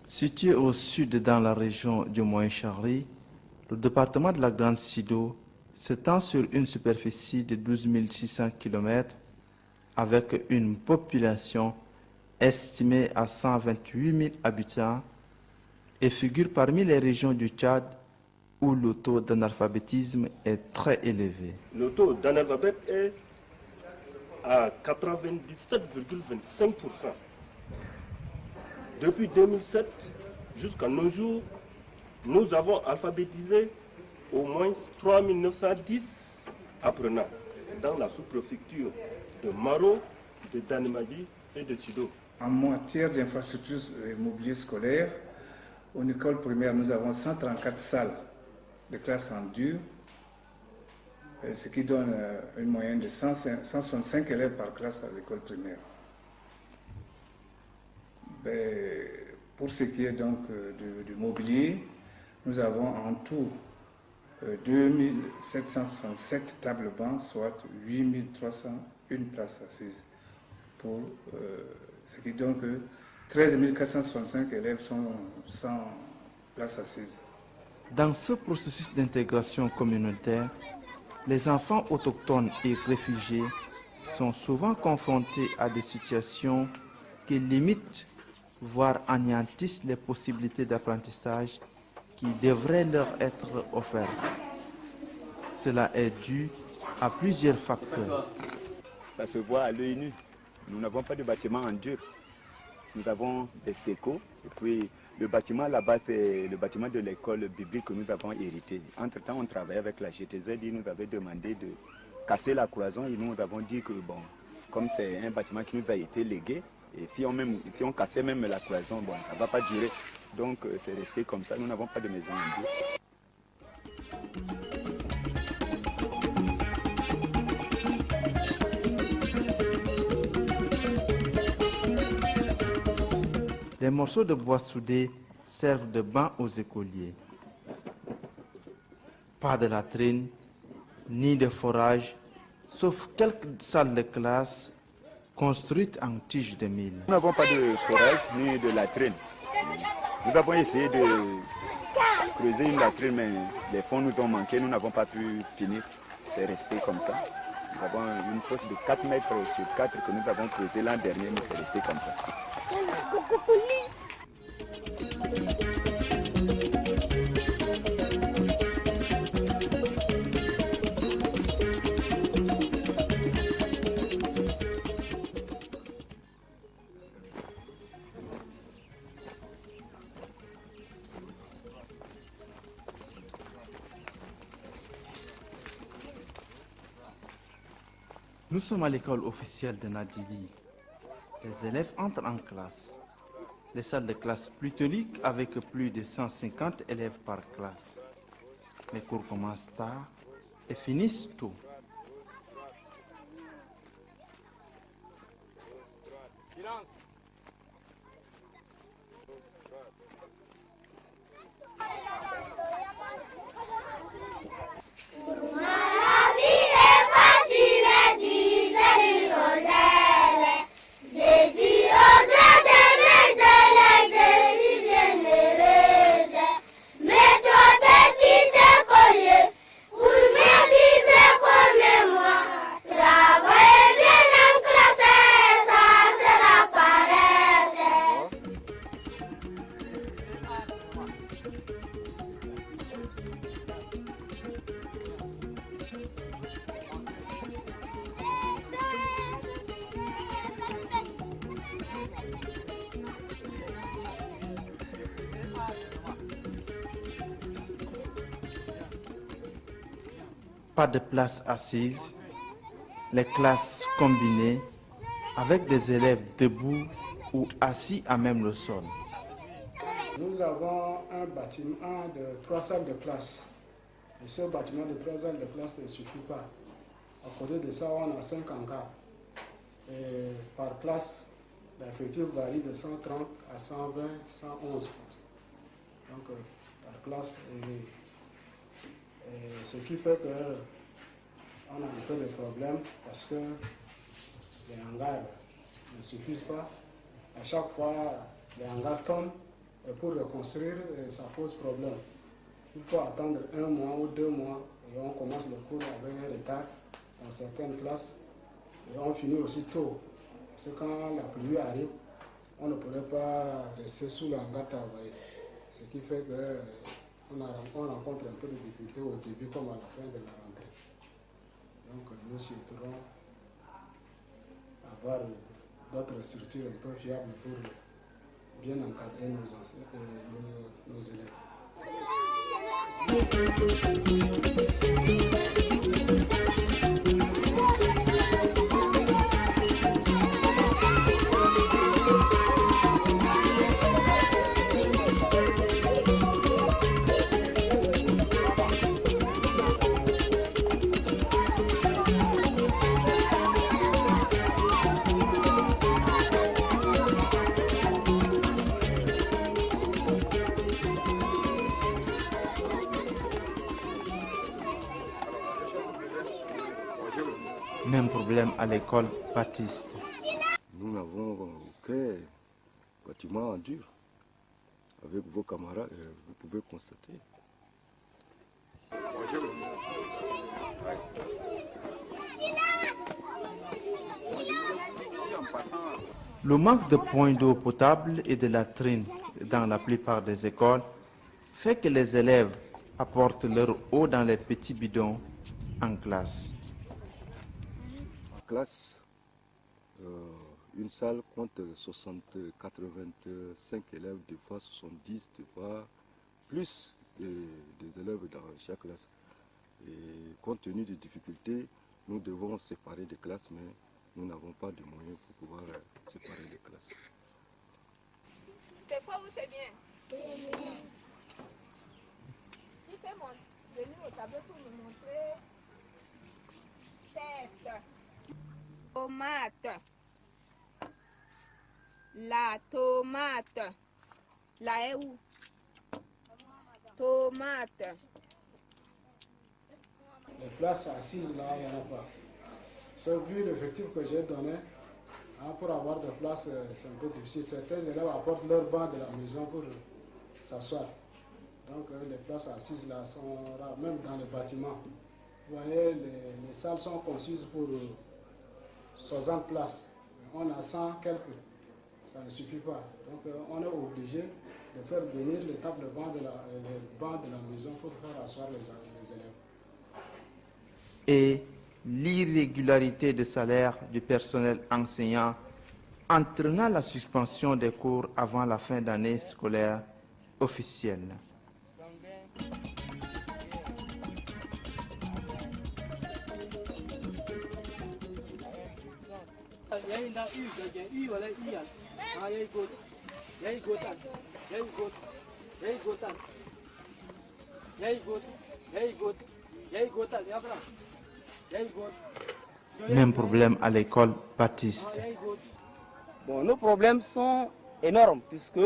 Situé au sud dans la région du Moyen-Charly, le département de la Grande Sido s'étend sur une superficie de 12 600 km avec une population estimée à 128 000 habitants et figure parmi les régions du Tchad où le taux d'analphabétisme est très élevé. Le taux d'analphabète est à 97,25%. Depuis 2007 jusqu'à nos jours, nous avons alphabétisé au moins 3 910 apprenants dans la sous-préfecture de Maro, de Danimadi et de Sido. En matière d'infrastructures et mobilier scolaire, au école primaire, nous avons 134 salles de classe en dur, ce qui donne une moyenne de 165 élèves par classe à l'école primaire. Pour ce qui est donc du mobilier, nous avons en tout 2767 tables bancs, soit 8301 places assises, pour ce qui donne que 13 465 élèves sont sans place assise. Dans ce processus d'intégration communautaire, les enfants autochtones et réfugiés sont souvent confrontés à des situations qui limitent, voire anéantissent les possibilités d'apprentissage qui devraient leur être offertes. Cela est dû à plusieurs facteurs. Ça se voit à l'œil nu. Nous n'avons pas de bâtiment en dur. Nous avons des sécos. Et puis le bâtiment là-bas, c'est le bâtiment de l'école biblique que nous avons hérité. Entre-temps, on travaillait avec la GTZ. Ils nous avaient demandé de casser la cloison et nous avons dit que bon, comme c'est un bâtiment qui nous a été légué, et si on cassait même la cloison, bon, ça ne va pas durer. Donc c'est resté comme ça. Nous n'avons pas de maison en dur. Les morceaux de bois soudés servent de banc aux écoliers. Pas de latrine, ni de forage, sauf quelques salles de classe construites en tiges de mil. Nous n'avons pas de forage ni de latrine. Nous avons essayé de creuser une latrine, mais les fonds nous ont manqué, nous n'avons pas pu finir. C'est resté comme ça. Nous avons une fosse de 4 mètres sur 4 que nous avons creusée l'an dernier, mais c'est resté comme ça. Nous sommes à l'école officielle de Nadjidi. Les élèves entrent en classe. Les salles de classe pléthoriques avec plus de 150 élèves par classe. Les cours commencent tard et finissent tôt. pas de place assise, les classes combinées avec des élèves debout ou assis à même le sol. Nous avons un bâtiment de 3 salles de classe. Et ce bâtiment de 3 salles de classe ne suffit pas. À côté de ça, on a 5 hangars. Et par classe, l'effectif varie de 130 à 120, 111. Donc, par classe. Et ce qui fait qu'on a un peu de problème parce que les hangars ne suffisent pas. À chaque fois, les hangars tombent et pour reconstruire, ça pose problème. Il faut attendre 1 mois ou 2 mois et on commence le cours avec un retard dans certaines classes et on finit aussi tôt. Parce que quand la pluie arrive, on ne pourrait pas rester sous le hangar travailler. Ce qui fait qu'on rencontre un peu de difficultés au début comme à la fin de la rentrée. Donc nous souhaiterons avoir d'autres structures un peu fiables pour bien encadrer nos élèves. Même problème à l'école Baptiste. Nous n'avons aucun bâtiment en dur. Avec vos camarades, vous pouvez constater. Le manque de points d'eau potable et de latrines dans la plupart des écoles fait que les élèves apportent leur eau dans les petits bidons en classe. En classe, une salle compte 85 élèves, des fois 70, des fois plus des élèves dans chaque classe. Et compte tenu des difficultés, nous devons séparer des classes, mais nous n'avons pas de moyens pour pouvoir séparer les classes. C'est faux ou c'est bien? C'est bien. Tu peux venir au tableau pour nous montrer. Tête. Tomate. La tomate. La est où? Tomate. Les places assises là, il n'y en a pas. Sauf vu l'effectif que j'ai donné, pour avoir de place, c'est un peu difficile. Certains élèves apportent leur banc de la maison pour s'asseoir. Donc les places assises là sont rares, même dans les bâtiments. Vous voyez, les salles sont conçues pour 60 places. On a 100 quelques. Ça ne suffit pas. Donc on est obligé de faire venir les tables de banc de la maison pour faire asseoir les élèves. Et l'irrégularité de salaire du personnel enseignant entraînant la suspension des cours avant la fin d'année scolaire officielle. Même problème à l'école Baptiste. Bon, nos problèmes sont énormes puisque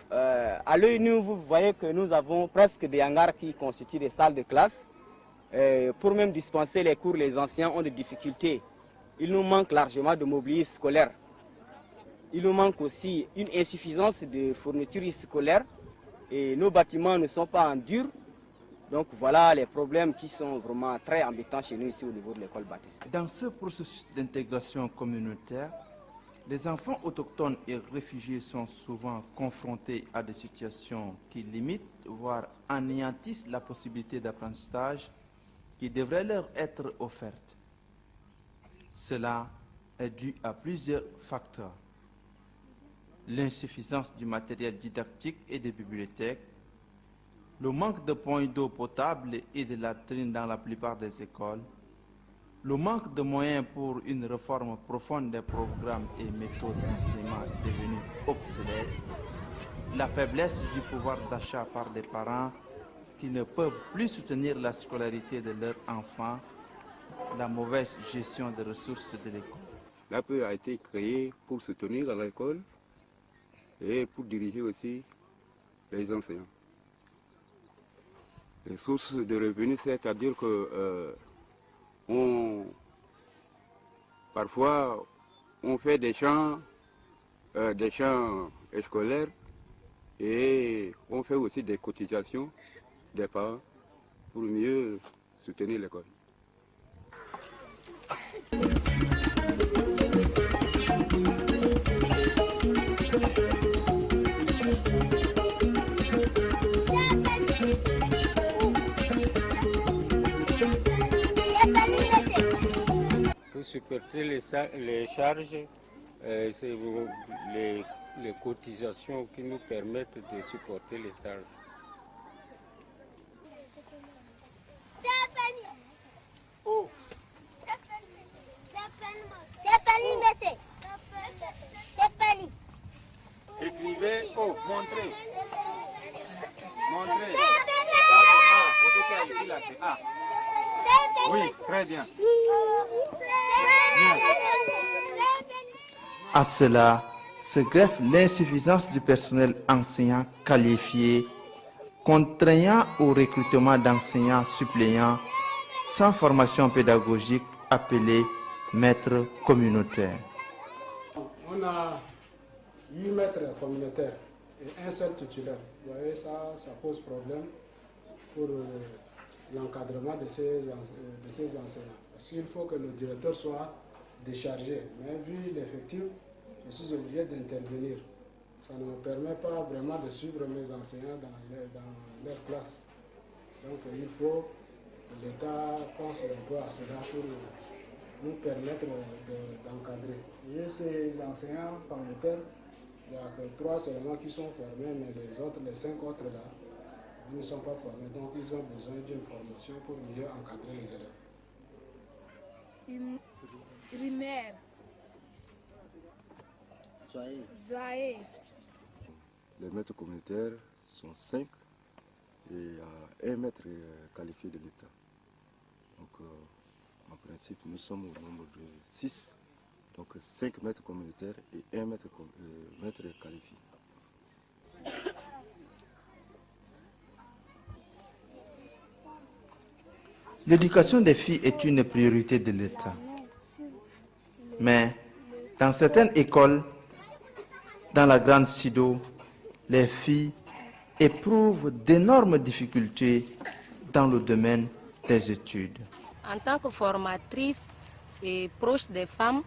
à l'œil nu, vous voyez que nous avons presque des hangars qui constituent des salles de classe. Pour même dispenser les cours, les anciens ont des difficultés. Il nous manque largement de mobilier scolaire. Il nous manque aussi une insuffisance de fournitures scolaires et nos bâtiments ne sont pas en dur. Donc voilà les problèmes qui sont vraiment très embêtants chez nous ici au niveau de l'école Baptiste. Dans ce processus d'intégration communautaire, les enfants autochtones et réfugiés sont souvent confrontés à des situations qui limitent, voire anéantissent la possibilité d'apprentissage qui devrait leur être offerte. Cela est dû à plusieurs facteurs. L'insuffisance du matériel didactique et des bibliothèques, le manque de points d'eau potable et de latrines dans la plupart des écoles, le manque de moyens pour une réforme profonde des programmes et méthodes d'enseignement devenus obsolètes, la faiblesse du pouvoir d'achat par des parents qui ne peuvent plus soutenir la scolarité de leurs enfants, la mauvaise gestion des ressources de l'école. L'APE a été créé pour soutenir l'école et pour diriger aussi les enseignants. Les sources de revenus, c'est-à-dire que parfois on fait des champs scolaires et on fait aussi des cotisations des parents pour mieux soutenir l'école. Pour supporter les charges, c'est les cotisations qui nous permettent de supporter les charges. Écrivez, oh, montrez. Montrez. Ah. Oui, très bien. À cela se greffe l'insuffisance du personnel enseignant qualifié, contraignant au recrutement d'enseignants suppléants sans formation pédagogique appelés maîtres communautaires. On a 8 maîtres communautaires et un seul titulaire. Vous voyez, ça pose problème pour l'encadrement de ces enseignants. Parce qu'il faut que le directeur soit déchargé. Mais vu l'effectif, je suis obligé d'intervenir. Ça ne me permet pas vraiment de suivre mes enseignants dans leur classe. Donc il faut que l'État pense un peu à cela pour nous permettre d'encadrer. Et ces enseignants communautaires, il n'y a que 3 seulement qui sont formés, mais les 5 autres là, ils ne sont pas formés. Donc ils ont besoin d'une formation pour mieux encadrer les élèves. Primaire. Joyeux. Les maîtres communautaires sont 5 et il y a un maître qualifié de l'État. Donc en principe nous sommes au nombre de 6. Donc 5 maîtres communautaires et un maître qualifié. L'éducation des filles est une priorité de l'État. Mais dans certaines écoles, dans la Grande Sido, les filles éprouvent d'énormes difficultés dans le domaine des études. En tant que formatrice et proche des femmes,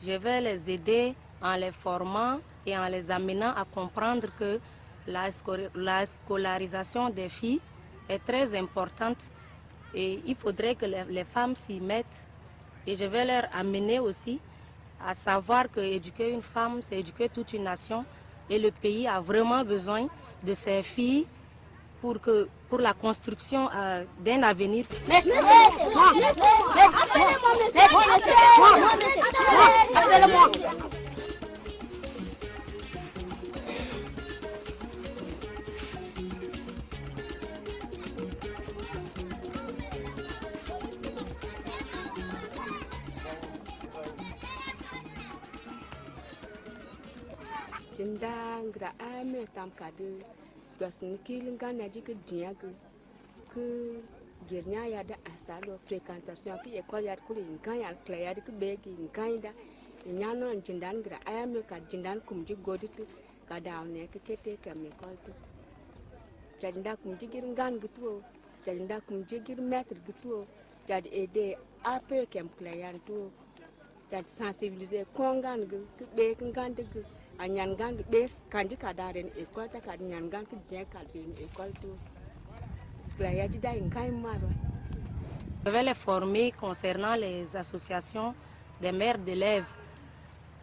je vais les aider en les formant et en les amenant à comprendre que la scolarisation des filles est très importante et il faudrait que les femmes s'y mettent. Et je vais leur amener aussi à savoir que éduquer une femme, c'est éduquer toute une nation. Et le pays a vraiment besoin de ces filles pour la construction d'un avenir. Jindangra ame tam kade dosni kilinga na dik diagu que gernya ya da asalo fréquentation ki école ya kuli ngan ya claya dik begi ngan da nyano jindangra ame ka jindan kumji godit ka dawne ke kete ka me kolto jinda kumji gir ngan gitu jinda kumji gir maître gitu jadi aider ape kem clayan to jadi sensibiliser kongan ke be ngan de je vais les former concernant les associations des mères d'élèves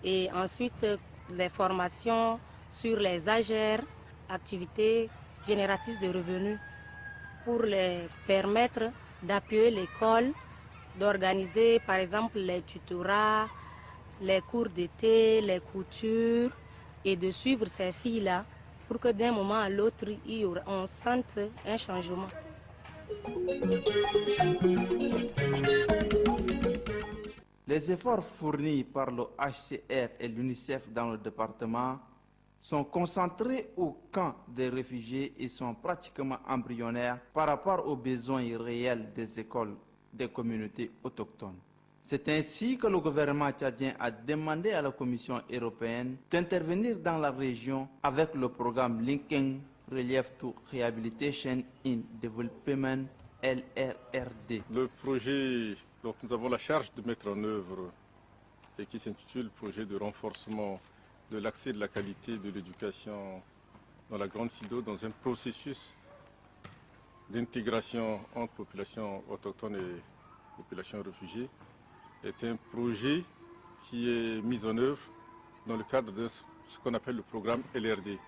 et ensuite les formations sur les AGR, activités génératrices de revenus, pour les permettre d'appuyer l'école, d'organiser par exemple les tutorats, les cours d'été, les coutures et de suivre ces filles-là pour que d'un moment à l'autre, on sente un changement. Les efforts fournis par le HCR et l'UNICEF dans le département sont concentrés au camp des réfugiés et sont pratiquement embryonnaires par rapport aux besoins réels des écoles des communautés autochtones. C'est ainsi que le gouvernement tchadien a demandé à la Commission européenne d'intervenir dans la région avec le programme Linking Relief to Rehabilitation in Development, LRRD. Le projet dont nous avons la charge de mettre en œuvre et qui s'intitule Projet de renforcement de l'accès et de la qualité de l'éducation dans la Grande Sido dans un processus d'intégration entre populations autochtones et populations réfugiées est un projet qui est mis en œuvre dans le cadre de ce qu'on appelle le programme LRD.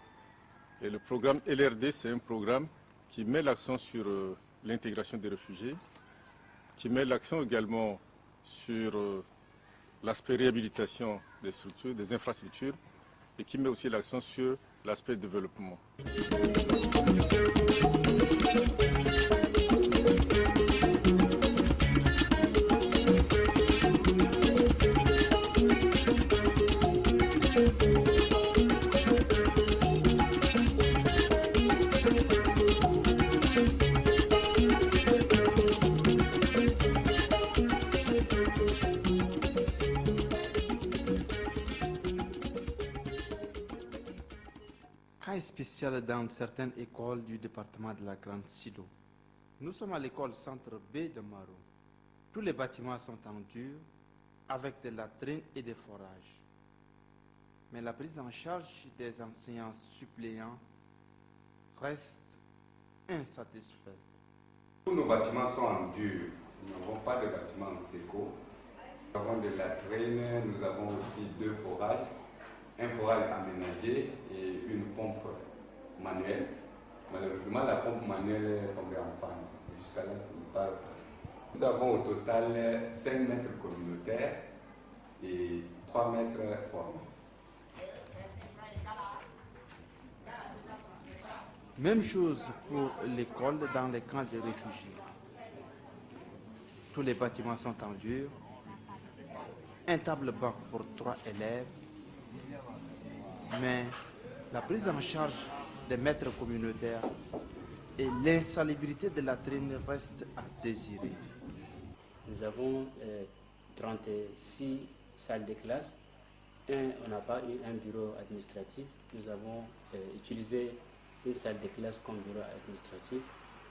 Et le programme LRD, c'est un programme qui met l'accent sur l'intégration des réfugiés, qui met l'accent également sur l'aspect réhabilitation des structures, des infrastructures, et qui met aussi l'accent sur l'aspect développement. Cas spécial dans certaines écoles du département de la Grande Sido. Nous sommes à l'école Centre B de Maro. Tous les bâtiments sont en dur, avec des latrines et des forages. Mais la prise en charge des enseignants suppléants reste insatisfaite. Tous nos bâtiments sont en dur. Nous n'avons pas de bâtiments en séco. Nous avons des latrines, nous avons aussi 2 forages. Un forage aménagé et une pompe manuelle. Malheureusement, la pompe manuelle est tombée en panne. Jusqu'à là, ce n'est pas. Nous avons au total 5 mètres communautaires et 3 mètres formés. Même chose pour l'école dans les camps de réfugiés. Tous les bâtiments sont en dur. Un table-banc pour 3 élèves. Mais la prise en charge des maîtres communautaires et l'insalubrité de la latrines restent à désirer. Nous avons 36 salles de classe. On n'a pas eu un bureau administratif. Nous avons utilisé une salle de classe comme bureau administratif.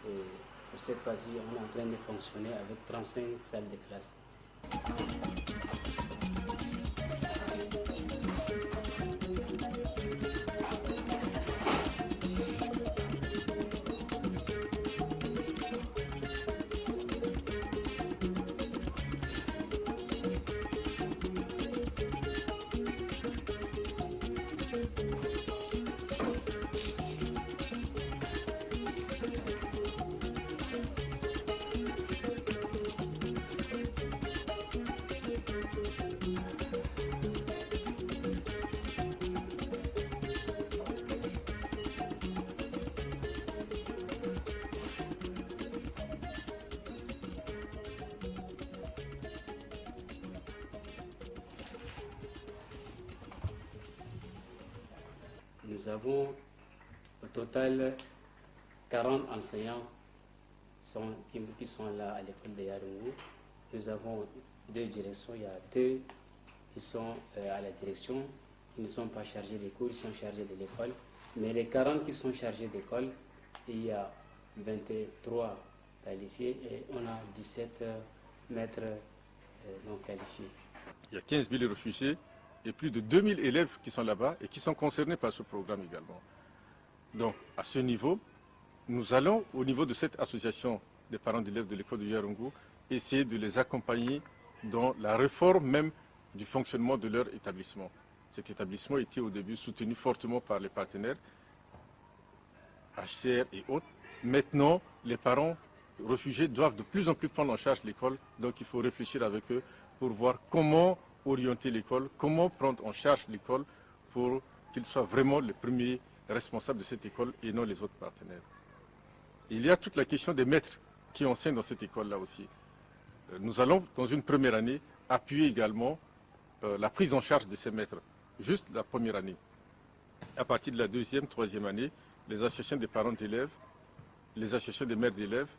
Et pour cette fois-ci, on est en train de fonctionner avec 35 salles de classe. Nous avons au total 40 enseignants qui sont là à l'école de Yarungu. Nous avons 2 directions. Il y a 2 qui sont à la direction, qui ne sont pas chargés des cours, ils sont chargés de l'école. Mais les 40 qui sont chargés d'école, il y a 23 qualifiés et on a 17 maîtres non qualifiés. Il y a 15 000 réfugiés et plus de 2000 élèves qui sont là-bas et qui sont concernés par ce programme également. Donc, à ce niveau, nous allons, au niveau de cette association des parents d'élèves de l'école de Yarungu, essayer de les accompagner dans la réforme même du fonctionnement de leur établissement. Cet établissement était au début soutenu fortement par les partenaires, HCR et autres. Maintenant, les parents réfugiés doivent de plus en plus prendre en charge l'école. Donc il faut réfléchir avec eux pour voir comment orienter l'école, comment prendre en charge l'école pour qu'ils soient vraiment les premiers responsables de cette école et non les autres partenaires. Il y a toute la question des maîtres qui enseignent dans cette école-là aussi. Nous allons, dans une première année, appuyer également la prise en charge de ces maîtres, juste la première année. À partir de la deuxième, troisième année, les associations des parents d'élèves, les associations des mères d'élèves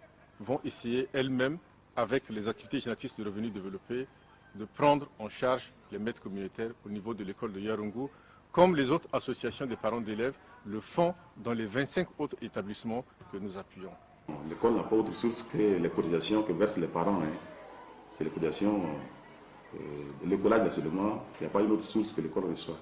vont essayer elles-mêmes, avec les activités génétiques de revenus développés, de prendre en charge les maîtres communautaires au niveau de l'école de Yarungu, comme les autres associations des parents d'élèves le font dans les 25 autres établissements que nous appuyons. L'école n'a pas autre source que les cotisations que versent les parents. C'est les cotisations de l'écolage seulement. Il n'y a pas une autre source que l'école reçoit.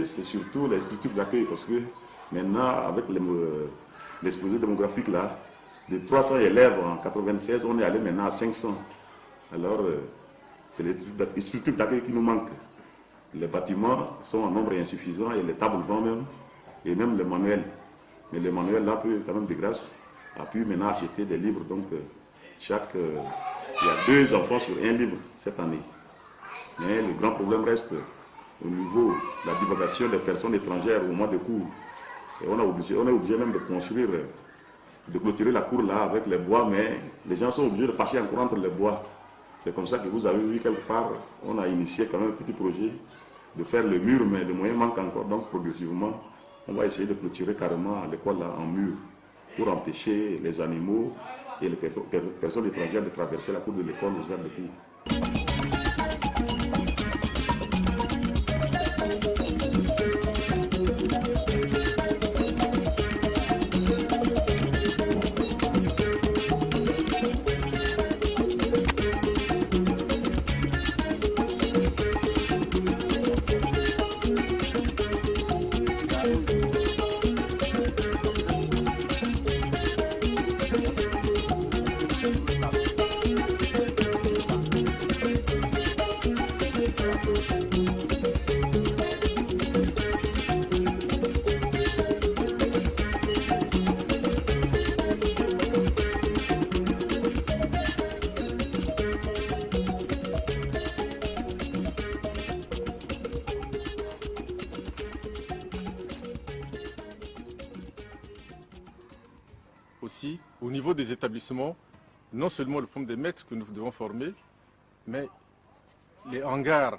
C'est surtout les structures d'accueil parce que maintenant, avec l'exposé démographique là, de 300 élèves en 96, on est allé maintenant à 500. Alors, c'est les structures d'accueil qui nous manquent. Les bâtiments sont en nombre insuffisant et les tables bancs même, et même les manuels. Mais les manuels là, peut quand même de grâce, a pu maintenant acheter des livres. Donc, il y a 2 enfants sur 1 livre cette année. Mais le grand problème reste au niveau de la divulgation des personnes étrangères au mois de cours. Et on est obligé même de construire, de clôturer la cour là avec les bois, mais les gens sont obligés de passer encore entre les bois. C'est comme ça que vous avez vu quelque part, on a initié quand même un petit projet de faire le mur, mais les moyens manquent encore. Donc progressivement, on va essayer de clôturer carrément l'école là en mur pour empêcher les animaux et les personnes étrangères de traverser la cour de l'école aux heures de cours. Aussi, au niveau des établissements, non seulement le problème des maîtres que nous devons former, mais les hangars.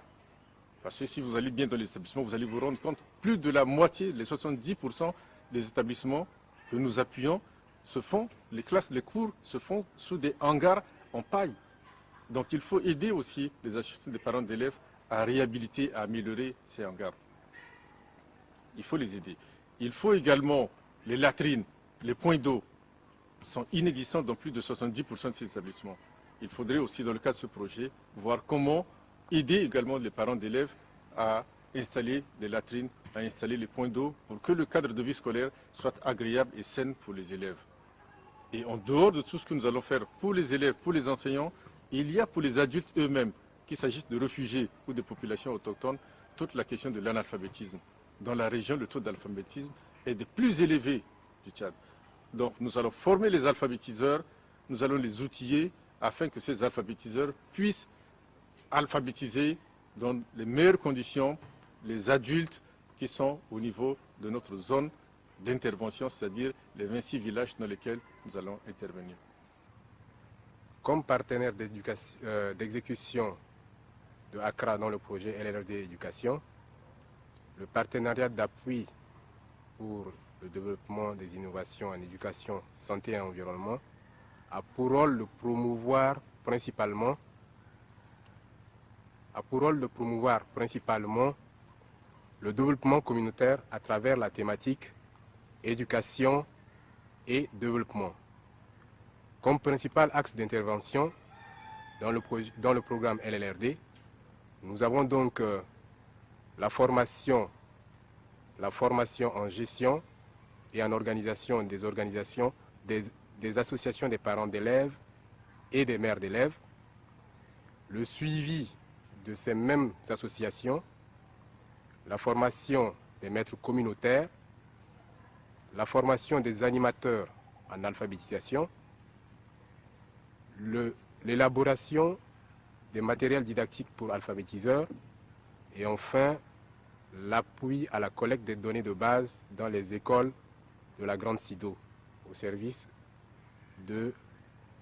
Parce que si vous allez bien dans les établissements, vous allez vous rendre compte, plus de la moitié, les 70% des établissements que nous appuyons, les cours se font sous des hangars en paille. Donc il faut aider aussi les associations des parents d'élèves à réhabiliter, à améliorer ces hangars. Il faut les aider. Il faut également les latrines, les points d'eau sont inexistants dans plus de 70% de ces établissements. Il faudrait aussi, dans le cadre de ce projet, voir comment aider également les parents d'élèves à installer des latrines, à installer les points d'eau pour que le cadre de vie scolaire soit agréable et sain pour les élèves. Et en dehors de tout ce que nous allons faire pour les élèves, pour les enseignants, il y a pour les adultes eux-mêmes, qu'il s'agisse de réfugiés ou de populations autochtones, toute la question de l'analphabétisme. Dans la région, le taux d'alphabétisme est des plus élevés du Tchad. Donc nous allons former les alphabétiseurs, nous allons les outiller afin que ces alphabétiseurs puissent alphabétiser dans les meilleures conditions les adultes qui sont au niveau de notre zone d'intervention, c'est-à-dire les 26 villages dans lesquels nous allons intervenir. Comme partenaire d'exécution de Accra dans le projet LRD Éducation, le partenariat d'appui pour le développement des innovations en éducation, santé et environnement a pour rôle de promouvoir principalement le développement communautaire à travers la thématique éducation et développement. Comme principal axe d'intervention dans le programme LLRD, nous avons donc la formation en gestion et en organisation des associations des parents d'élèves et des mères d'élèves, le suivi de ces mêmes associations, la formation des maîtres communautaires, la formation des animateurs en alphabétisation, l'élaboration des matériels didactiques pour alphabétiseurs et enfin l'appui à la collecte des données de base dans les écoles de la Grande Sido au service de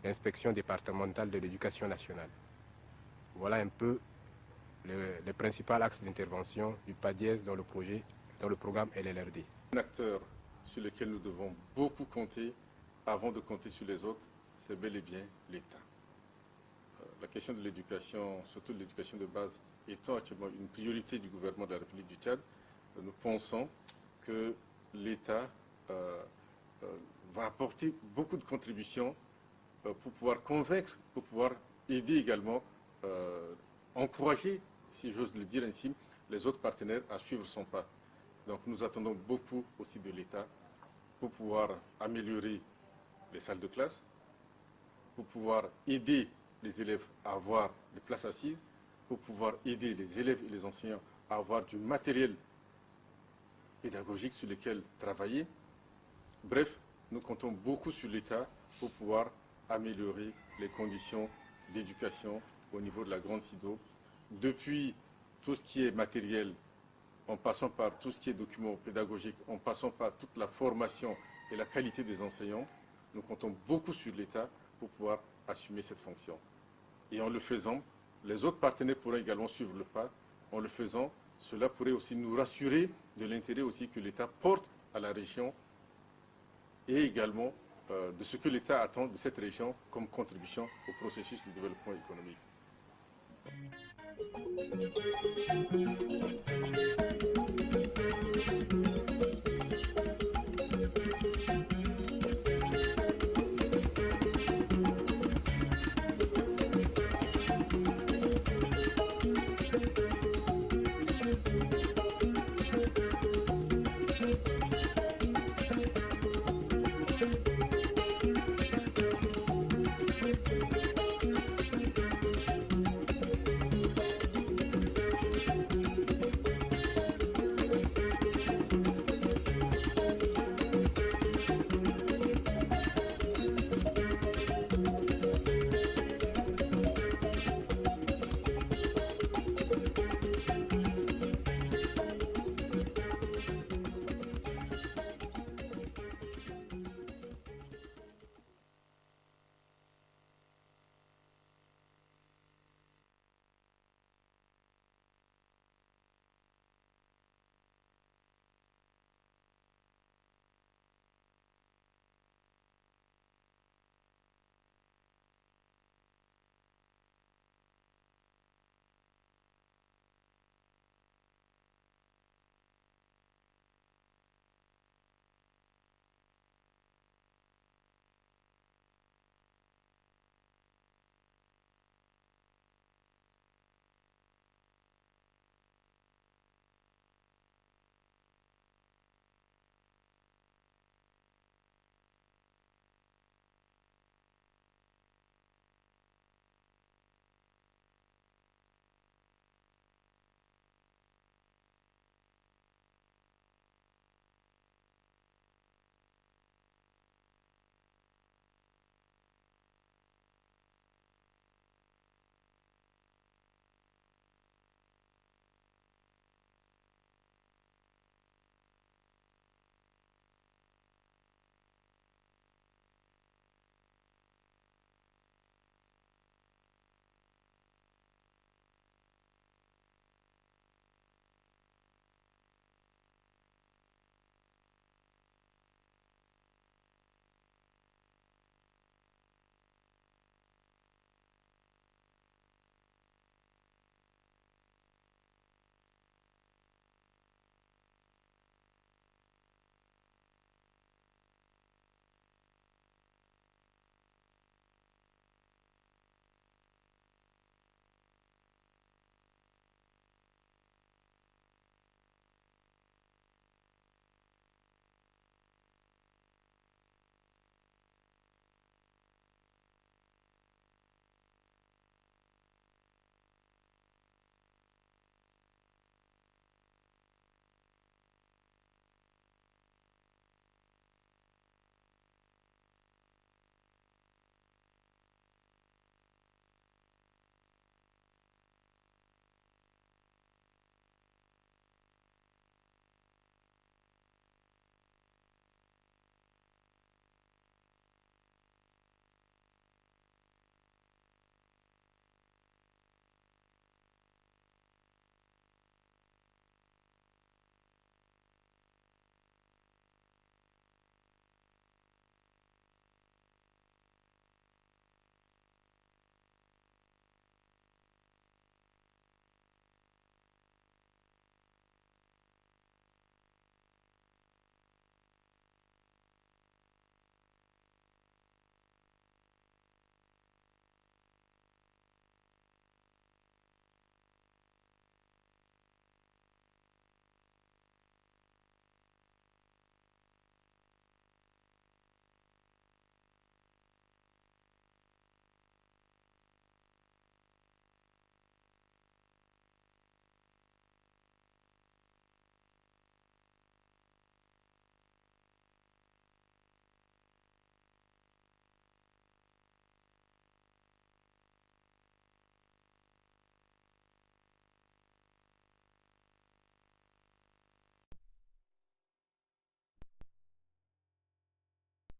l'inspection départementale de l'éducation nationale. Voilà un peu les principaux axes d'intervention du PADIES dans le programme LLRD. Un acteur sur lequel nous devons beaucoup compter avant de compter sur les autres, c'est bel et bien l'État. La question de l'éducation, surtout de l'éducation de base, étant actuellement une priorité du gouvernement de la République du Tchad, nous pensons que l'État va apporter beaucoup de contributions pour pouvoir convaincre, pour pouvoir aider également, encourager, si j'ose le dire ainsi, les autres partenaires à suivre son pas. Donc nous attendons beaucoup aussi de l'État pour pouvoir améliorer les salles de classe, pour pouvoir aider les élèves à avoir des places assises, pour pouvoir aider les élèves et les enseignants à avoir du matériel pédagogique sur lequel travailler. Bref, nous comptons beaucoup sur l'État pour pouvoir améliorer les conditions d'éducation au niveau de la Grande Sido, depuis tout ce qui est matériel, en passant par tout ce qui est documents pédagogiques, en passant par toute la formation et la qualité des enseignants. Nous comptons beaucoup sur l'État pour pouvoir assumer cette fonction. Et en le faisant, les autres partenaires pourraient également suivre le pas. En le faisant, cela pourrait aussi nous rassurer de l'intérêt aussi que l'État porte à la région et également de ce que l'État attend de cette région comme contribution au processus de développement économique.